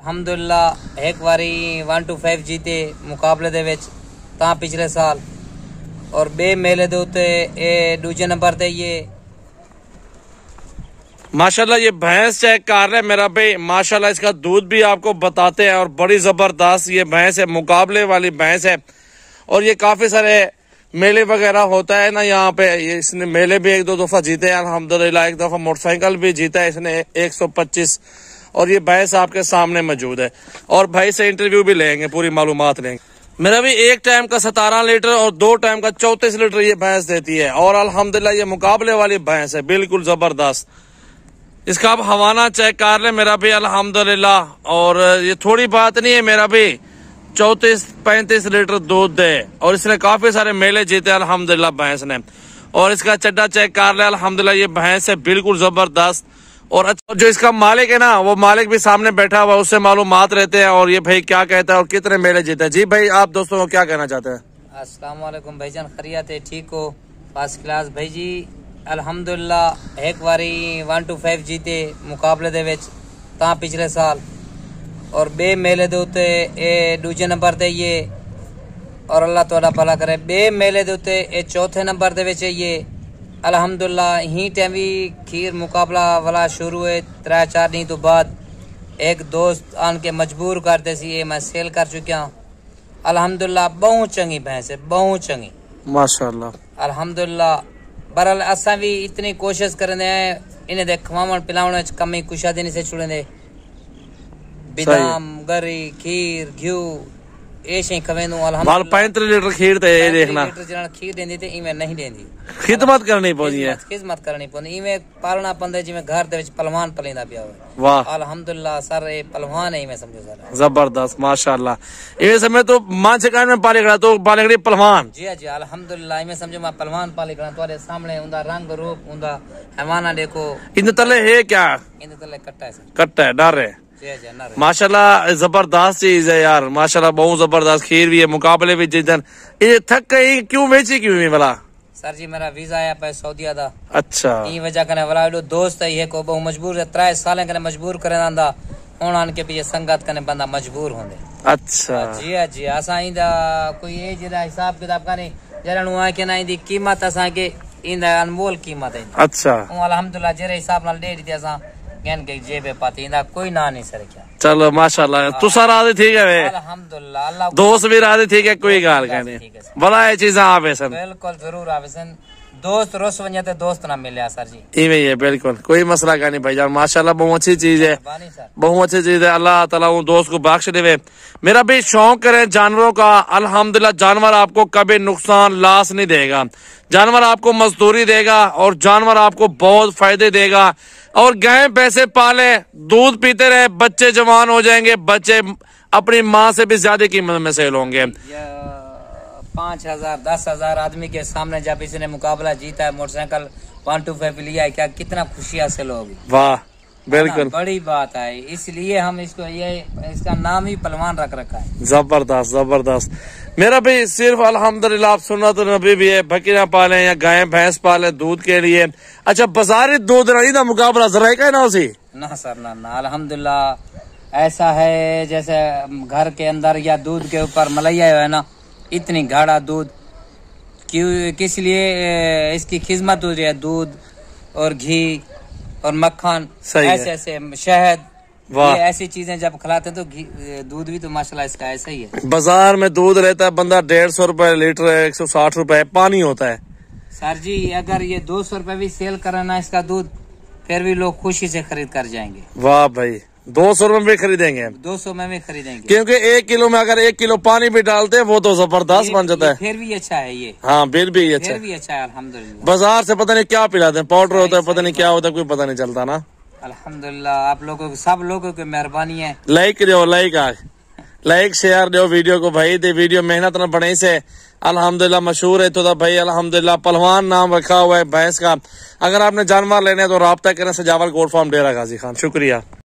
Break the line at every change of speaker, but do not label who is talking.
अल्हम्दुलिल्लाह एक बारी 125 जीते मुकाबले दे विच तां पिछले साल और बे मेले दे उत्ते ए दूजे नंबर ते ये
माशाल्लाह। ये भैंस चेक कर रहे मेरा भाई, माशाल्लाह इसका दूध भी आपको बताते हैं और बड़ी जबरदस्त ये भैंस है, मुकाबले वाली भैंस है। और ये काफी सारे मेले वगैरह होता है ना यहाँ पे, इसने मेले भी एक दो दफा जीते हैं अल्हम्दुलिल्लाह। एक दफा मोटरसाइकिल भी जीता है इसने 125। और ये भैंस आपके सामने मौजूद है और भाई से इंटरव्यू भी लेंगे, पूरी मालूमात लेंगे। मेरा भी एक टाइम का 17 लीटर और 2 टाइम का 34 लीटर ये भैंस देती है और अल्हम्दुलिल्लाह ये मुकाबले वाली भैंस है, बिल्कुल जबरदस्त। इसका आप हवाना चेक कर ले मेरा भी अल्हम्दुलिल्लाह। और ये थोड़ी बात नहीं है मेरा भी, 34-35 लीटर दूध दे और इसने काफी सारे मेले जीते अल्हम्दुलिल्लाह भैंस ने। और इसका चड्डा चेक कर ले अल्हम्दुलिल्लाह, ये भैंस है बिल्कुल जबरदस्त। और अच्छा, जो इसका मालिक है ना, वो मालिक भी सामने बैठा हुआ, उससे मालूमात रहते हैं और ये भाई क्या कहता है और कितने मेले जीते हैं। जी भाई, आप दोस्तों को क्या कहना चाहते हैं?
अस्सलाम वालेकुम भाईजान, खैरियत है? ठीक हो? फर्स्ट क्लास भाई जी। अल्हम्दुलिल्लाह एक बारी 125 जीते मुकाबले दे विच तां पिछले साल और बे मेले दे उत्ते ए दूजे नंबर ते ये और अल्लाह तुहाडा भला करे। बे मेले दे उत्ते ए चौथे नंबर दे विच ये अल्हम्दुलिल्लाह। ही टाइम भी खीर मुकाबला वाला शुरू है 3-4 दिन तो बाद एक दोस्त आन के मजबूर करते सी, ये मैं सेल कर चुका हूँ अल्हम्दुलिल्लाह। बहुत चंगी भैंस है, बहुत चंगी
माशाल्लाह
अल्हम्दुलिल्लाह। बहरहाल असा भी इतनी कोशिश करने इन्हें दे खवावन पिलावन कमी कुशा देने से छुड़े दे बिदाम गरी खीर घ्यू ऐसे खवेंदू अल्हम्दुलिल्लाह।
35 लीटर खीर ते ये देखना
खीर देंदी ते इवें नहीं देंदी,
खिदमत करनी पौंदी है,
खिदमत करनी पौंदी। इवें पालना पंदे जिवें घर दे विच पहलवान पलेंदा पिया होवे।
वाह
अल्हम्दुलिल्लाह सर ये पहलवान है, इवें समझो सर
जबरदस्त माशाल्लाह। ये समय तो मां चकान में पाले खड़ा तो पाले खड़ी पहलवान।
जी जी अल्हम्दुलिल्लाह, इवें समझो मैं पहलवान पाले खड़ा तुम्हारे सामने। उनका रंग रूप उनका हैवाना देखो।
इन तले है क्या?
इन तले कट्टा है सर,
कट्टा है, डर है।
माशाल्लाह
जबरदस्त चीज है यार, माशाल्लाह बहुत जबरदस्त। खीर भी है, मुकाबले भी जीतन। ये थक गई क्यों बेची क्यों नहीं वाला?
सर जी मेरा वीजा आया पे सऊदीया दा।
अच्छा,
ई वजह कने वाला एडो दोस्त है को बहु मजबूर है 3 साल कने मजबूर करे आंदा हुन आन के भी संगत कने बंदा मजबूर होंदे।
अच्छा
जी असा इंदा कोई ए जेड़ा हिसाब किताब कने जरा नु आ के ना इंदी कीमत असा के इंदा अनमोल कीमत है।
अच्छा
अल्हम्दुलिल्लाह जेरे हिसाब नाल दे दी असा गन के जेबे पाती इंदा कोई ना नहीं सर क्या।
चलो माशाल्लाह, तुसा राजी ठीक है वे?
अल्हम्दुलिल्लाह अल्लाह
दोस्त भी राजी ठीक है, कोई गाल कहने भला ये चीज़ आवे सन।
बिल्कुल जरूर आवे सन, दोस्त रोस वने ते दोस्त ना मिले सर जी।
इवें ही है बिल्कुल, कोई मसला का नहीं भाईजान। माशाल्लाह बहुत अच्छी चीज है, बहुत अच्छी चीज है। अल्लाह ताला उन दोस्त को बख्श देवे। मेरा भी शौक करे जानवरों का, अल्हम्दुलिल्लाह जानवर आपको कभी नुकसान लॉस नहीं देगा। जानवर आपको मजदूरी देगा और जानवर आपको बहुत फायदे देगा। और गाय पैसे पाले, दूध पीते रहे, बच्चे जवान हो जाएंगे, बच्चे अपनी माँ से भी ज्यादा कीमत में सेल होंगे।
5,000 10,000 आदमी के सामने जब इसने मुकाबला जीता है, मोटरसाइकिल 125 लिया है, क्या कितना खुशी हासिल होगी।
वाह बिल्कुल
बड़ी बात है, इसलिए हम इसको ये इसका नाम ही पहलवान रख रखा है।
जबरदस्त जबरदस्त। मेरा भी सिर्फ अल्हम्दुलिल्लाह आप सुन्नत नबी भी है, बकरियां पाले या गाय भैंस पाले दूध के लिए। अच्छा, बाजारी दूध नहीं ना मुकाबला जरा का ना उसी
ना सर ना अल्हम्दुलिल्लाह ऐसा है जैसे घर के अंदर या दूध के ऊपर मलैया है ना, इतनी गाढ़ा दूध क्यों, किस लिए इसकी खिदमत हो रही है। दूध और घी और मक्खन, ऐसे शहद, ये ऐसी चीजें जब खिलाते हैं तो दूध भी तो माशाल्लाह इसका ऐसा ही है।
बाजार में दूध रहता है बंदा 150 रुपए लीटर, 160 रुपए पानी होता है।
सर जी अगर ये 200 रुपए भी सेल कराना इसका दूध, फिर भी लोग खुशी से खरीद कर जाएंगे।
वाह भाई, 200 रुपए में भी खरीदेंगे,
200 में भी खरीदेंगे,
क्योंकि 1 किलो में अगर 1 किलो पानी भी डालते हैं वो तो जबरदस्त बन जाता है।
फिर भी अच्छा है ये।
हाँ फिर भी अच्छा
है अल्हम्दुलिल्लाह।
बाजार से पता नहीं क्या पिलाते हैं, पाउडर होता है, पता नहीं क्या होता है, कोई पता नहीं चलता ना।
अल्हम्दुलिल्लाह आप लोगों को, सब लोगों की मेहरबानी है।
लाइक दो, लाइक शेयर दो वीडियो को भाई, दे वीडियो मेहनत न बने से अल्हम्दुलिल्लाह मशहूर है तो भाई अल्हम्दुलिल्लाह पहलवान नाम रखा हुआ है भैंस का। अगर आपने जानवर लेने तो राब्ता करें सजावल गोल्ड फार्म डेरा गाजी खान। शुक्रिया।